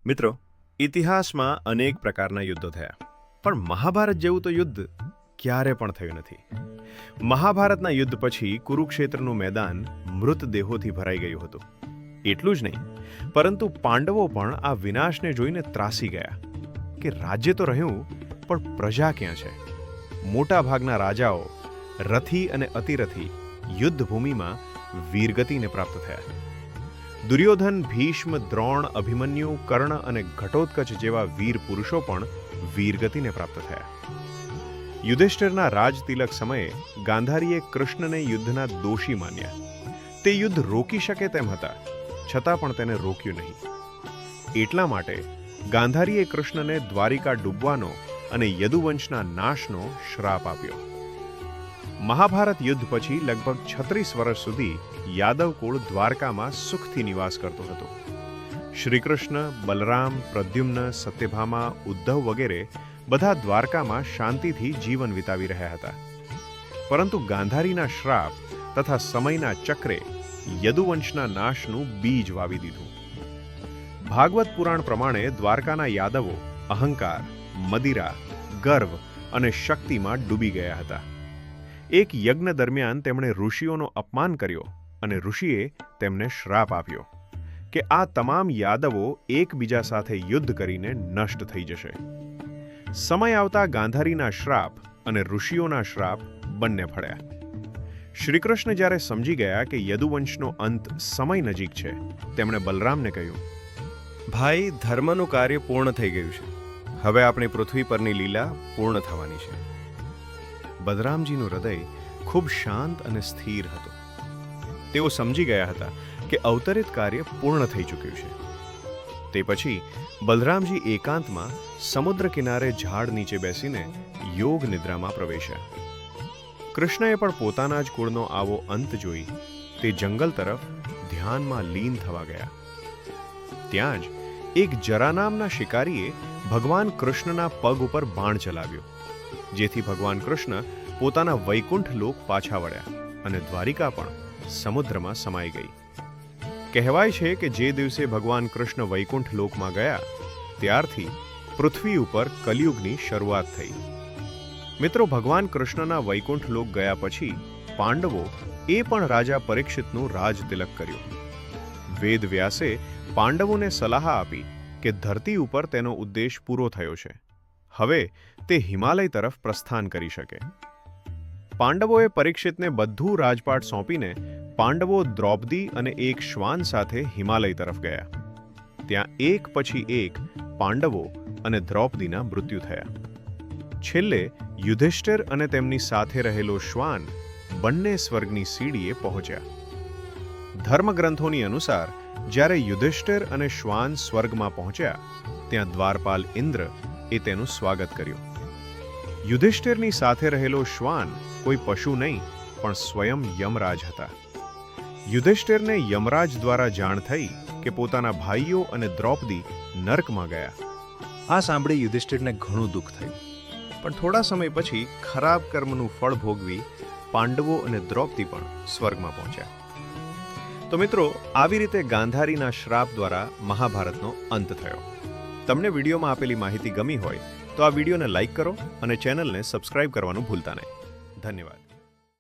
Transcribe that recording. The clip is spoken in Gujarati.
મિત્રો, ઇતિહાસમાં અનેક પ્રકારના યુદ્ધો થયા, પણ મહાભારત જેવું તો યુદ્ધ ક્યારે પણ થયું નથી. મહાભારતના યુદ્ધ પછી કુરુક્ષેત્રનું મેદાન મૃતદેહોથી ભરાઈ ગયું હતું. એટલું જ નહીં, પરંતુ પાંડવો પણ આ વિનાશને જોઈને ત્રાસી ગયા કે રાજ્ય તો રહ્યું, પણ પ્રજા ક્યાં છે? મોટા ભાગના રાજાઓ રથી અને અતિરથી યુદ્ધભૂમિમાં વીરગતિને પ્રાપ્ત થયા. દુર્યોધન, ભીષ્મ, દ્રોણ, અભિમન્યુ, કર્ણ અને ઘટોત્કચ જેવા વીર પુરુષો પણ વીરગતિને પ્રાપ્ત થયા. યુધિષ્ઠિરના રાજતિલક સમયે ગાંધારીએ કૃષ્ણને યુદ્ધના દોષી માન્યા. તે યુદ્ધ રોકી શકે તેમ હતા, છતાં પણ તેને રોક્યું નહીં. એટલા માટે ગાંધારીએ કૃષ્ણને દ્વારિકા ડૂબવાનો અને યદુવંશના નાશનો શ્રાપ આપ્યો. મહાભારત યુદ્ધ પછી લગભગ 36 વર્ષ સુધી યાદવ કુળ દ્વારકામાં સુખથી નિવાસ કરતો હતો. શ્રીકૃષ્ણ, બલરામ, પ્રદ્યુમ્ન, સત્યભામા, ઉદ્ધવ વગેરે બધા દ્વારકામાં શાંતિથી જીવન વિતાવી રહ્યા હતા. પરંતુ ગાંધારીના શ્રાપ તથા સમયના ચક્રે યદુવંશના નાશનું બીજ વાવી દીધું. ભાગવત પુરાણ પ્રમાણે દ્વારકાના યાદવો અહંકાર, મદિરા, ગર્વ અને શક્તિમાં ડૂબી ગયા હતા. એક યજ્ઞ દરમિયાન તેમણે ઋષિઓનો અપમાન કર્યો અને ઋષિએ તેમને શ્રાપ આપ્યો કે આ તમામ યાદવો એકબીજા સાથે યુદ્ધ કરીને નષ્ટ થઈ જશે. સમય આવતા ગાંધારીના શ્રાપ અને ઋષિઓના શ્રાપ બંને ફળ્યા. શ્રીકૃષ્ણ જ્યારે સમજી ગયા કે યદુવંશનો અંત સમય નજીક છે, તેમણે બલરામને કહ્યું, ભાઈ, ધર્મનું કાર્ય પૂર્ણ થઈ ગયું છે. હવે આપણી પૃથ્વી પરની લીલા પૂર્ણ થવાની છે. બલરામજીનું હૃદય ખૂબ શાંત અને સ્થિર હતું. તેઓ સમજી ગયા હતા કે અવતરિત કાર્ય પૂર્ણ થઈ ચૂક્યું છે. તે પછી બલરામજી એકાંતમાં સમુદ્ર કિનારે ઝાડ નીચે બેસીને યોગ નિદ્રામાં પ્રવેશ્યા. કૃષ્ણએ પણ પોતાના જ કુળનો આવો અંત જોઈ તે જંગલ તરફ ધ્યાનમાં લીન થવા ગયા. ત્યાં જ એક જરા નામના શિકારીએ ભગવાન કૃષ્ણના પગ ઉપર બાણ ચલાવ્યો, જેથી ભગવાન કૃષ્ણ પોતાના વૈકુંઠ લોક પાછા વળ્યા અને દ્વારિકા પણ સમુદ્રમાં સમાઈ ગઈ. કહેવાય છે કે જે દિવસે ભગવાન કૃષ્ણ વૈકુંઠ લોકમાં ગયા, ત્યારથી પૃથ્વી ઉપર કલિયુગની શરૂઆત થઈ. મિત્રો, ભગવાન કૃષ્ણના વૈકુંઠ લોક ગયા પછી પાંડવો એ પણ રાજા પરીક્ષિતનું રાજ તિલક કર્યું. વેદ વ્યાસે પાંડવોને સલાહ આપી કે ધરતી ઉપર તેનો ઉદ્દેશ પૂરો થયો છે. હવે તે હિમાલય તરફ પ્રસ્થાન કરી શકે. પાંડવોએ પરીક્ષિતને બધું રાજપાટ સોંપીને પાંડવો દ્રૌપદી અને એક શ્વાન સાથે હિમાલય તરફ ગયા. ત્યાં એક પછી એક પાંડવો અને દ્રૌપદીના મૃત્યુ થયા. છેલ્લે યુધિષ્ઠિર અને તેમની સાથે રહેલો શ્વાન બંને સ્વર્ગની સીડીએ પહોંચ્યા. ધર્મગ્રંથોની અનુસાર જ્યારે યુધિષ્ઠિર અને શ્વાન સ્વર્ગમાં પહોંચ્યા, ત્યાં દ્વારપાલ ઇન્દ્ર એ તેનું સ્વાગત કર્યું. યુધિષ્ઠિરની સાથે રહેલો શ્વાન કોઈ પશુ નહીં, પણ સ્વયં યમરાજ હતા. યુધિષ્ઠિરને યમરાજ દ્વારા જાણ થઈ કે પોતાના ભાઈઓ અને દ્રૌપદી નર્કમાં ગયા. આ સાંભળી યુધિષ્ઠિરને ઘણું દુઃખ થયું, પણ થોડા સમય પછી ખરાબ કર્મનું ફળ ભોગવી પાંડવો અને દ્રૌપદી પણ સ્વર્ગમાં પહોંચ્યા. તો મિત્રો, આવી રીતે ગાંધારીના શ્રાપ દ્વારા મહાભારતનો અંત થયો. તમને વિડીયોમાં આપેલી માહિતી ગમી હોય તો આ વિડીયોને લાઇક કરો અને ચેનલને સબસ્ક્રાઇબ કરવાનું ભૂલતા નહીં. ધન્યવાદ.